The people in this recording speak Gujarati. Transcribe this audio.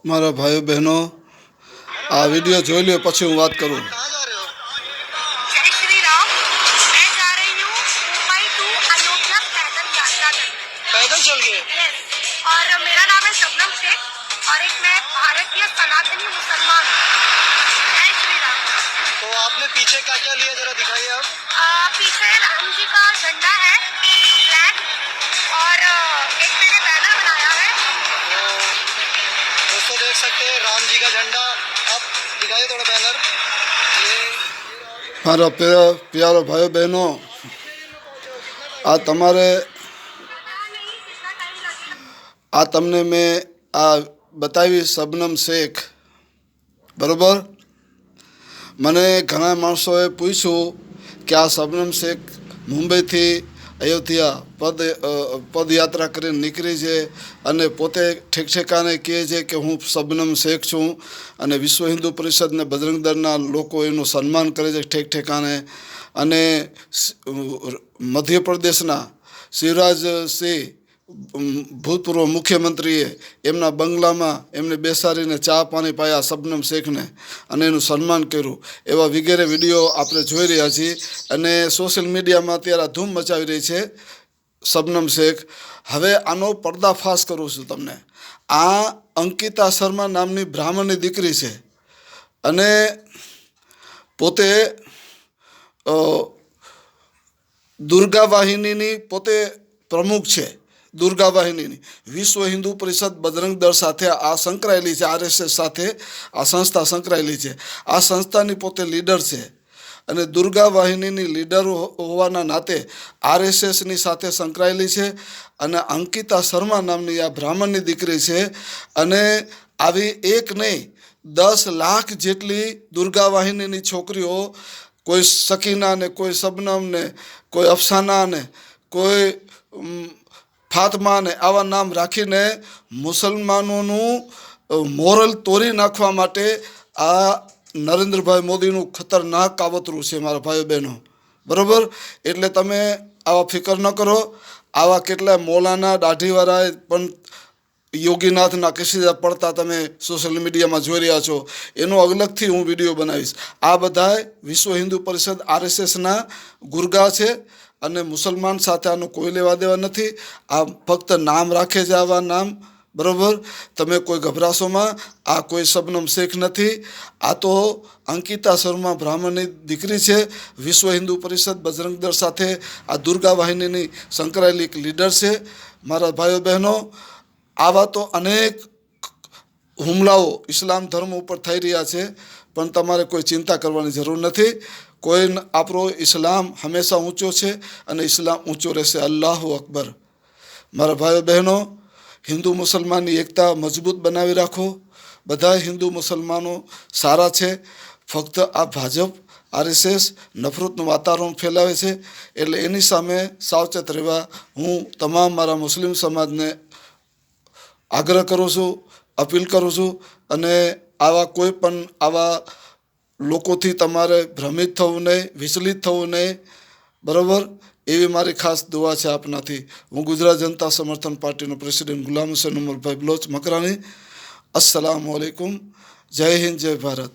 મારા ભાઈઓ બહેનો આ વિડીયો જોઈ લ્યો પછી હું વાત કરું। जय श्री राम। मैं जा रही हूँ मुंबई टू अयोध्या पैदल यात्रा करने। पैदल चल गए? यस। और मेरा नाम है शबनम शेख और एक मैं भारतीय सनातनी मुसलमान हूँ। जय श्री राम। तो आपने पीछे क्या क्या लिया, जरा दिखाइए आप। पीछे राम जी का झंडा है, फ्लैग, और एक मैंने बैनर बनाया है। तो दोस्तों देख सकते हैं राम जी का झंडा। आप दिखाइए थोड़ा बैनर। ये મારા પ્યારો ભાઈઓ બહેનો આ તમારે આ તમને મેં આ બતાવી શબનમ શેખ બરાબર। મને ઘણા માણસોએ પૂછ્યું કે આ શબનમ શેખ મુંબઈથી અયોધ્યા પદયાત્રા કરીને નીકળી છે અને પોતે ઠેકઠેકાને કહે છે કે હું શબનમ શેખ છું અને વિશ્વ હિન્દુ પરિષદ ને બજરંગ દળના લોકો એનું સન્માન કરે છે ઠેકઠેકાને। અને મધ્યપ્રદેશના શિવરાજસિંહ ભૂતપૂર્વ મુખ્યમંત્રીએ એમના બંગલામાં એમને બેસાડીને ચા પાણી પાયા શબનમ શેખને અને એનું સન્માન કર્યું। એવા વગેરે વિડીયો આપણે જોઈ રહ્યા છીએ અને સોશિયલ મીડિયામાં અત્યારે ધૂમ મચાવી રહી છે શબનમ શેખ। હવે આનો પર્દાફાશ કરું છું તમને। આ અંકિતા શર્મા નામની બ્રાહ્મણની દીકરી છે અને પોતે દુર્ગા વાહિનીની પોતે પ્રમુખ છે। દુર્ગા વાહિનીની વિશ્વ હિન્દુ પરિષદ બજરંગ દળ સાથે આ સંકળાયેલી છે, આરએસએસ સાથે આ સંસ્થા સંકળાયેલી છે। આ સંસ્થાની પોતે લીડર છે અને દુર્ગા વાહિનીની લીડર હોવાના નાતે આરએસએસની સાથે સંકળાયેલી છે અને અંકિતા શર્મા નામની આ બ્રાહ્મણની દીકરી છે અને આવી એક નહીં 10 લાખ જેટલી દુર્ગા વાહિનીની છોકરીઓ, કોઈ સકીના ને કોઈ શબનમ ને કોઈ અફસાના ને કોઈ ફાતમા ને આવા નામ રાખીને મુસલમાનોનું મોરલ તોડી નાખવા માટે આ નરેન્દ્રભાઈ મોદીનું ખતરનાક કાવતરું છે મારા ભાઈઓ બહેનો, બરાબર। એટલે તમે આવા ફિકર ન કરો। આવા કેટલા મૌલાના દાઢીવાળાએ પણ યોગીનાથના કિસ્સા પડતા તમે સોશિયલ મીડિયામાં જોઈ રહ્યા છો। એનો અલગથી હું વિડીયો બનાવીશ। આ બધા વિશ્વ હિન્દુ પરિષદ આરએસએસના ગુરગા છે અને મુસલમાન સાથે આનો કોઈ લેવા દેવા નથી। આ ફક્ત નામ રાખે છે આવા નામ, બરાબર। તમે કોઈ ગભરાશોમાં, આ કોઈ શબનમ શેખ નથી। આ તો અંકિતા શર્મા બ્રાહ્મણની દીકરી છે, વિશ્વ હિન્દુ પરિષદ બજરંગ દળ સાથે આ દુર્ગા વાહિનીની સંકળાયેલી એક લીડર છે। મારા ભાઈઓ બહેનો, આવા તો અનેક હુમલાઓ ઇસ્લામ ધર્મ ઉપર થઈ રહ્યા છે પણ તમારે કોઈ ચિંતા કરવાની જરૂર નથી। કોઈ આપણો ઇસ્લામ હંમેશા ઊંચો છે અને ઇસ્લામ ઊંચો રહેશે। અલ્લાહુ અકબર। મારા ભાઈઓ બહેનો, હિન્દુ મુસલમાનની એકતા મજબૂત બનાવી રાખો। બધા હિન્દુ મુસલમાનો સારા છે, ફક્ત આ ભાજપ આરએસએસ નફરતનું વાતાવરણ ફેલાવે છે, એટલે એની સામે સાવચેત રહેવા હું તમામ મારા મુસ્લિમ સમાજને આગ્રહ કરું છું, અપીલ કરું છું। અને આવા કોઈ પણ આવા લોકોથી તમારે ભ્રમિત થવું નહીં, વિચલિત થવું નહીં, બરાબર। એવી મારી ખાસ દુઆ છે આપનાથી। હું ગુજરાત જનતા સમર્થન પાર્ટીનો પ્રેસિડેન્ટ ગુલામ હુસૈન ઉમરભાઈ બલોચ મકરાણી। અસ્સલામુ અલૈકુમ। જય હિન્દ, જય ભારત।